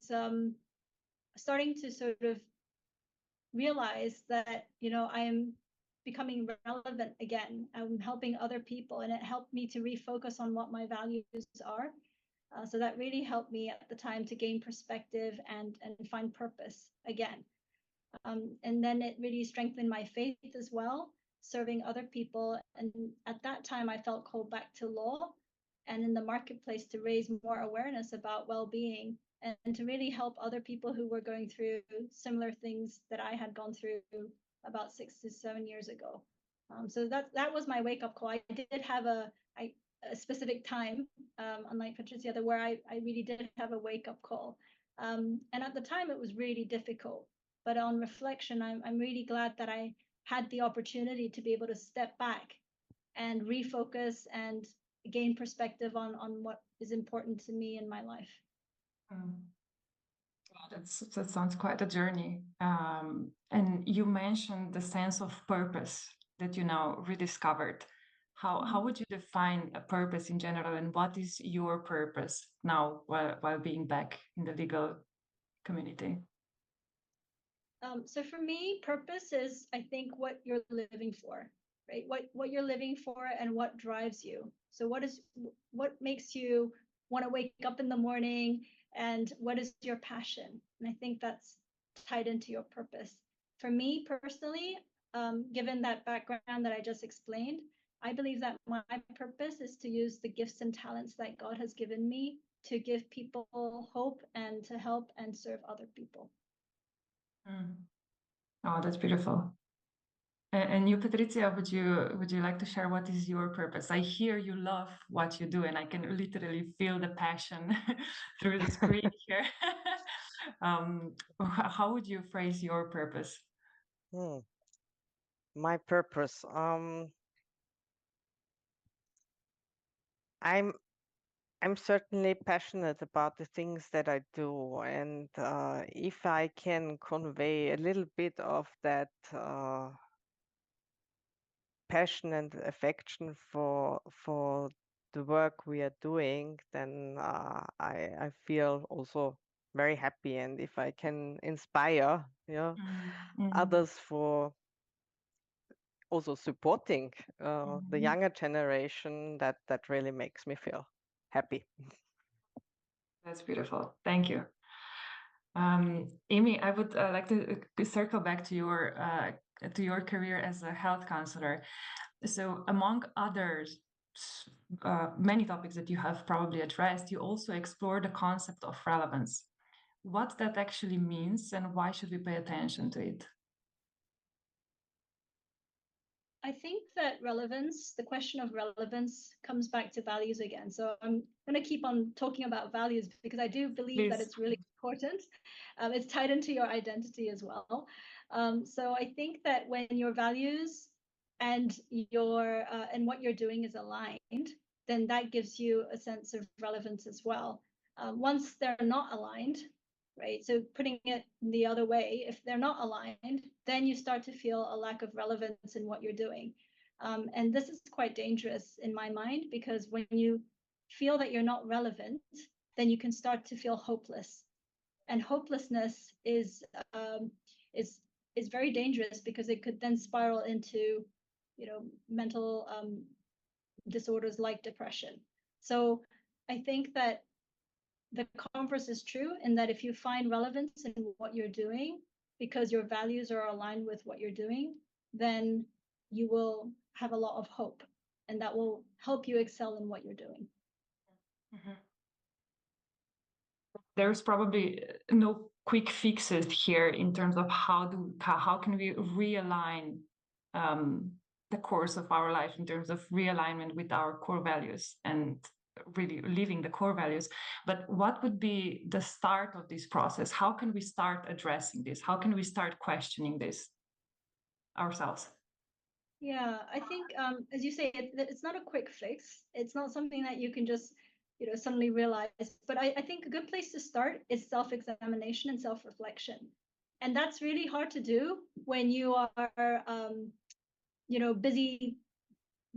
starting to sort of realize that, you know, I am becoming relevant again. I'm helping other people, and it helped me to refocus on what my values are. So that really helped me at the time to gain perspective and find purpose again. And then it really strengthened my faith as well, serving other people. And at that time, I felt called back to law and in the marketplace to raise more awareness about well-being and to really help other people who were going through similar things that I had gone through about 6 to 7 years ago. So that was my wake-up call. I did have a specific time, unlike Patrizia, where I really did have a wake-up call. And at the time, it was really difficult. But on reflection, I'm really glad that I had the opportunity to be able to step back and refocus and gain perspective on what is important to me in my life. That sounds quite a journey. And you mentioned the sense of purpose that you now rediscovered. How would you define a purpose in general, and what is your purpose now while being back in the legal community? So for me, purpose is, I think, what you're living for, right? What you're living for and what drives you. So what makes you want to wake up in the morning, and what is your passion? And I think that's tied into your purpose. For me personally, given that background that I just explained, I believe that my purpose is to use the gifts and talents that God has given me to give people hope and to help and serve other people. Oh, that's beautiful. And you, Patrizia, would you like to share what is your purpose? I hear you love what you do, and I can literally feel the passion through the screen here. How would you phrase your purpose? My purpose. I'm certainly passionate about the things that I do, and if I can convey a little bit of that passion and affection for the work we are doing, then I feel also very happy. And if I can inspire, others for also supporting the younger generation, that really makes me feel happy. That's beautiful. Thank you. Amy, I would like to circle back to your career as a health counselor. So among others, many topics that you have probably addressed, you also explore the concept of relevance. What that actually means, and why should we pay attention to it? I think that relevance, the question of relevance, comes back to values again. So I'm going to keep on talking about values because I do believe that it's really important. It's tied into your identity as well. So I think that when your values and and what you're doing is aligned, then that gives you a sense of relevance as well. Once they're not aligned, right? So putting it the other way, if they're not aligned, then you start to feel a lack of relevance in what you're doing. And this is quite dangerous in my mind, because when you feel that you're not relevant, then you can start to feel hopeless. And hopelessness is very dangerous, because it could then spiral into, mental disorders like depression. So I think that the converse is true, in that if you find relevance in what you're doing because your values are aligned with what you're doing, then you will have a lot of hope, and that will help you excel in what you're doing. There's probably no quick fixes here in terms of how can we realign the course of our life in terms of realignment with our core values and really living the core values. But what would be the start of this process? How can we start addressing this? How can we start questioning this ourselves? Yeah, I think, as you say, it's not a quick fix. It's not something that you can just, suddenly realize. But I think a good place to start is self-examination and self-reflection. And that's really hard to do when you are,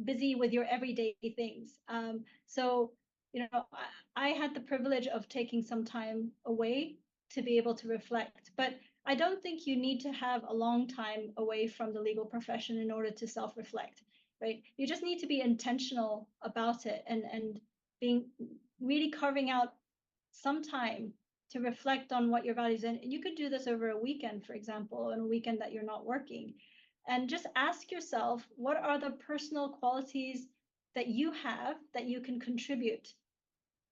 busy with your everyday things. So, I had the privilege of taking some time away to be able to reflect, but I don't think you need to have a long time away from the legal profession in order to self-reflect, right? You just need to be intentional about it, and being really carving out some time to reflect on what your values are. And you could do this over a weekend, for example, on a weekend that you're not working. And just ask yourself, what are the personal qualities that you have that you can contribute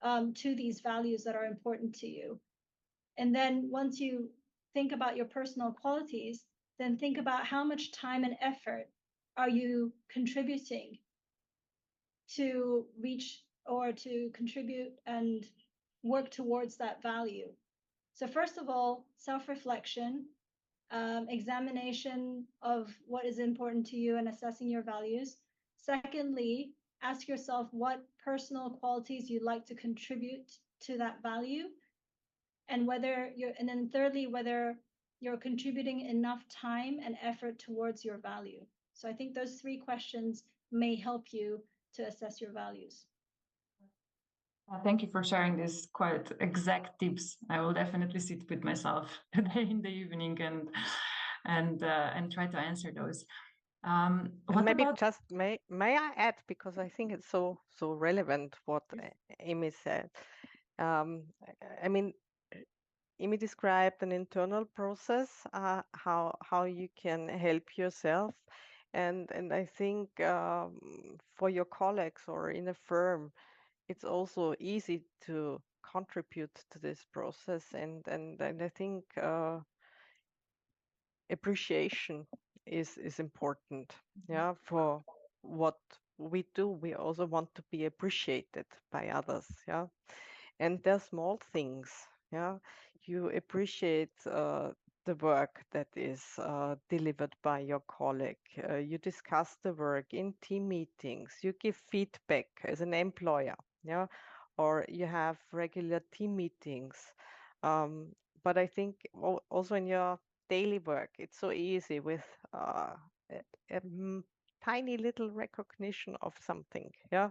to these values that are important to you? And then once you think about your personal qualities, then think about how much time and effort are you contributing to reach or to contribute and work towards that value. So first of all, self-reflection, examination of what is important to you and assessing your values. Secondly, ask yourself what personal qualities you'd like to contribute to that value, and then thirdly, whether you're contributing enough time and effort towards your value. So I think those three questions may help you to assess your values. Thank you for sharing these quite exact tips. I will definitely sit with myself today in the evening and try to answer those. And maybe just may I add, because I think it's so relevant what Amy said. I mean, Amy described an internal process, how you can help yourself, and I think for your colleagues or in a firm, it's also easy to contribute to this process, and I think appreciation is important. Yeah, for what we do, we also want to be appreciated by others. Yeah, and they're small things. Yeah, you appreciate the work that is delivered by your colleague. You discuss the work in team meetings. You give feedback as an employer. Yeah, or you have regular team meetings. But I think also in your daily work, it's so easy with a tiny little recognition of something. Yeah,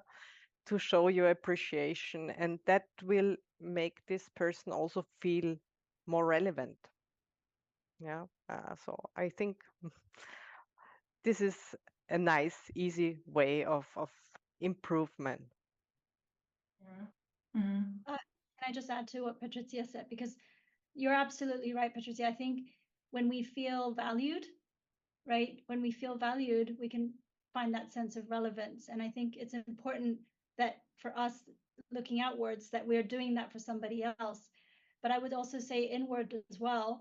to show your appreciation, and that will make this person also feel more relevant. Yeah, so I think this is a nice, easy way of improvement. Can I just add to what Patrizia said? Because you're absolutely right, Patrizia. I think when we feel valued, right? When we feel valued, we can find that sense of relevance. And I think it's important that for us looking outwards, that we're doing that for somebody else. But I would also say inward as well.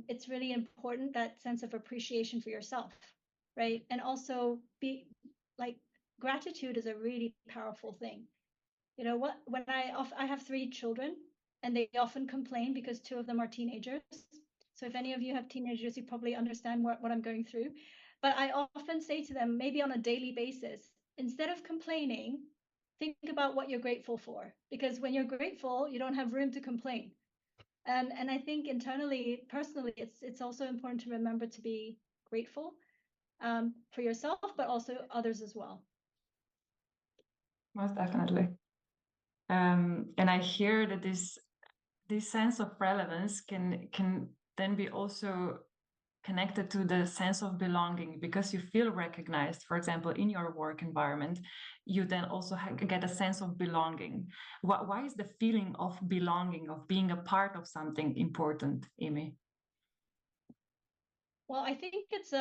It's really important, that sense of appreciation for yourself, right? And also gratitude is a really powerful thing. You know what? When I have 3 children, and they often complain because 2 of them are teenagers. So if any of you have teenagers, you probably understand what I'm going through. But I often say to them, maybe on a daily basis, instead of complaining, think about what you're grateful for. Because when you're grateful, you don't have room to complain. And I think internally, personally, it's also important to remember to be grateful for yourself, but also others as well. Most definitely. And I hear that this sense of relevance can then be also connected to the sense of belonging, because you feel recognized, for example, in your work environment, you then also get a sense of belonging. Why is the feeling of belonging, of being a part of something important, Amy? Well, I think it's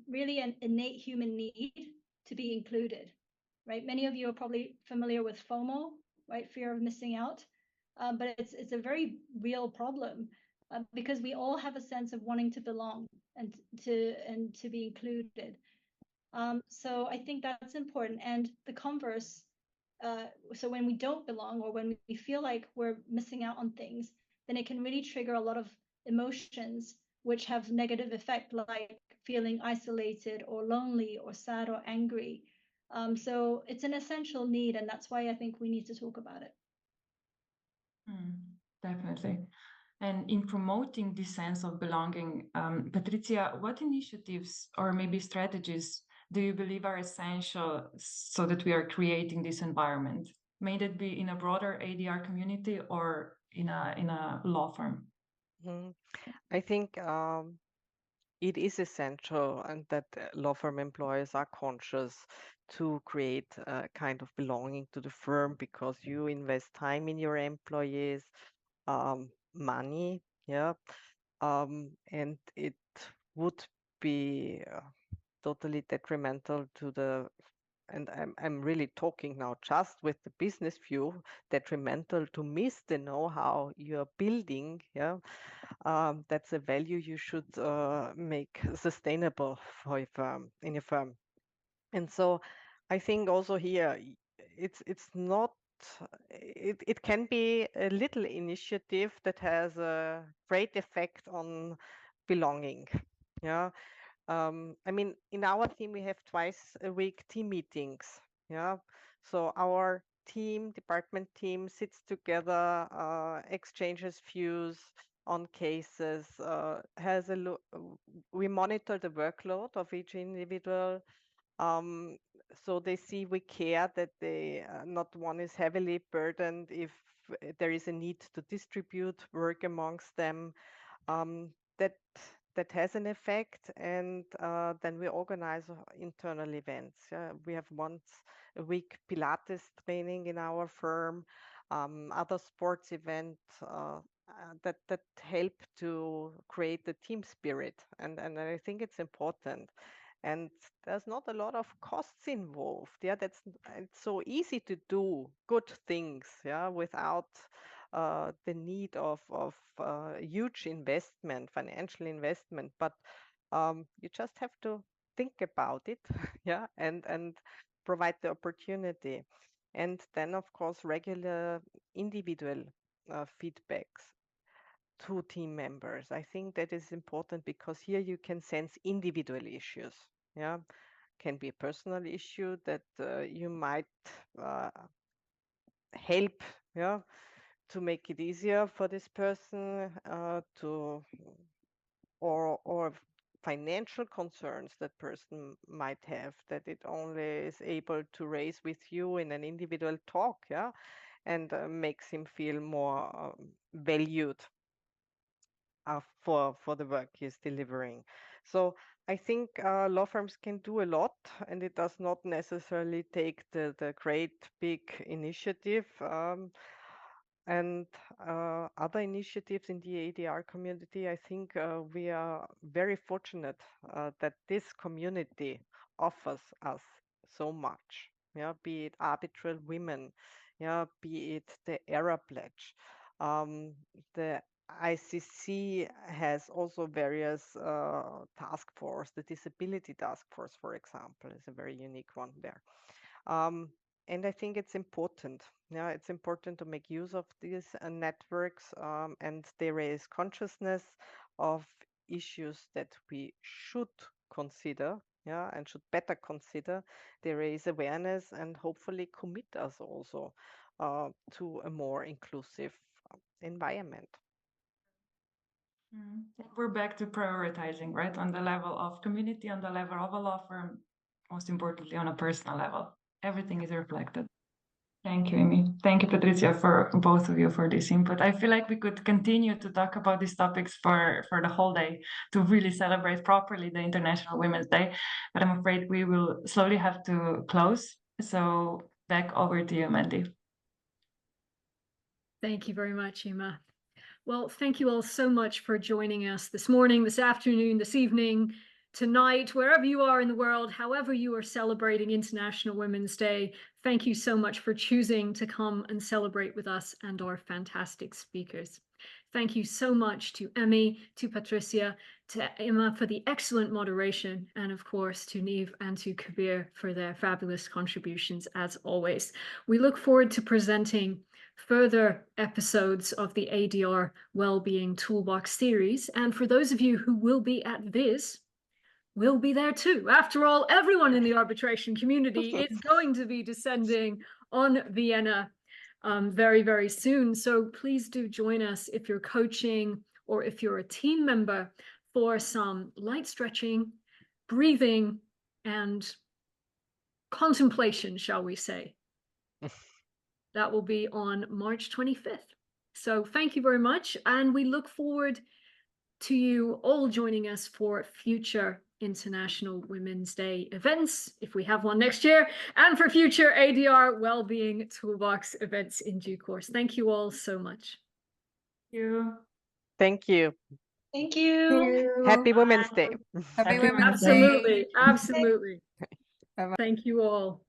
really an innate human need to be included, right? Many of you are probably familiar with FOMO, right? Fear of missing out. But it's a very real problem because we all have a sense of wanting to belong and to be included. So I think that's important. And the converse, so when we don't belong, or when we feel like we're missing out on things, then it can really trigger a lot of emotions which have negative effect, like feeling isolated or lonely or sad or angry. So it's an essential need, and that's why I think we need to talk about it. Definitely. And in promoting this sense of belonging, Patrizia, what initiatives or maybe strategies do you believe are essential so that we are creating this environment? May that be in a broader ADR community or in a law firm? I think it is essential, and that law firm employees are conscious to create a kind of belonging to the firm, because you invest time in your employees, money, yeah, and it would be totally detrimental to the, and I'm really talking now just with the business view, detrimental to miss the know-how you're building. Yeah, that's a value you should make sustainable for your firm, in your firm. And so I think also here it's not, it can be a little initiative that has a great effect on belonging. Yeah. I mean, in our team, we have twice a week team meetings. Yeah. So our department team sits together, exchanges views on cases, has a look. We monitor the workload of each individual. So they see we care, that they not one is heavily burdened if there is a need to distribute work amongst them. That that has an effect, and then we organize internal events. We have once a week Pilates training in our firm, other sports events that help to create the team spirit, and I think it's important. And there's not a lot of costs involved. Yeah, it's so easy to do good things. Yeah, without the need of huge investment, financial investment. But you just have to think about it, yeah, and provide the opportunity. And then, of course, regular individual feedbacks to team members. I think that is important, because here you can sense individual issues. Yeah, can be a personal issue that you might help, yeah, to make it easier for this person, or financial concerns that person might have, that it only is able to raise with you in an individual talk, yeah, and makes him feel more valued for the work he's delivering. So I think law firms can do a lot, and it does not necessarily take the great big initiative. And other initiatives in the ADR community, I think we are very fortunate that this community offers us so much. Yeah, be it Arbitral Women, yeah, be it the ERA Pledge. The ICC has also various task force. The Disability Task Force, for example, is a very unique one there. And I think it's important. Yeah, it's important to make use of these networks, and they raise consciousness of issues that we should consider, yeah, and should better consider. They raise awareness and hopefully commit us also to a more inclusive environment. We're back to prioritizing, right? On the level of community, on the level of a law firm, most importantly, on a personal level. Everything is reflected. Thank you, Amy. Thank you, Patrizia, for both of you for this input. I feel like we could continue to talk about these topics for the whole day to really celebrate properly the International Women's Day, but I'm afraid we will slowly have to close. So back over to you, Mandy. Thank you very much, Niamh. Well, thank you all so much for joining us this morning, this afternoon, this evening, tonight, wherever you are in the world, however you are celebrating International Women's Day. Thank you so much for choosing to come and celebrate with us and our fantastic speakers. Thank you so much to Emmy, to Patrizia, to Niamh for the excellent moderation, and of course to Niamh and to Kabir for their fabulous contributions as always. We look forward to presenting further episodes of the ADR Wellbeing Toolbox series. And for those of you who will be at Viz, we'll be there too. After all, everyone in the arbitration community is going to be descending on Vienna very, very soon. So please do join us if you're coaching or if you're a team member for some light stretching, breathing, and contemplation, shall we say. That will be on March 25th. So thank you very much. And we look forward to you all joining us for future International Women's Day events, if we have one next year, and for future ADR Wellbeing Toolbox events in due course. Thank you all so much. Thank you. Thank you. Thank you. Happy Women's Day. Happy Women's Day. Absolutely. Absolutely. Bye-bye. Thank you all.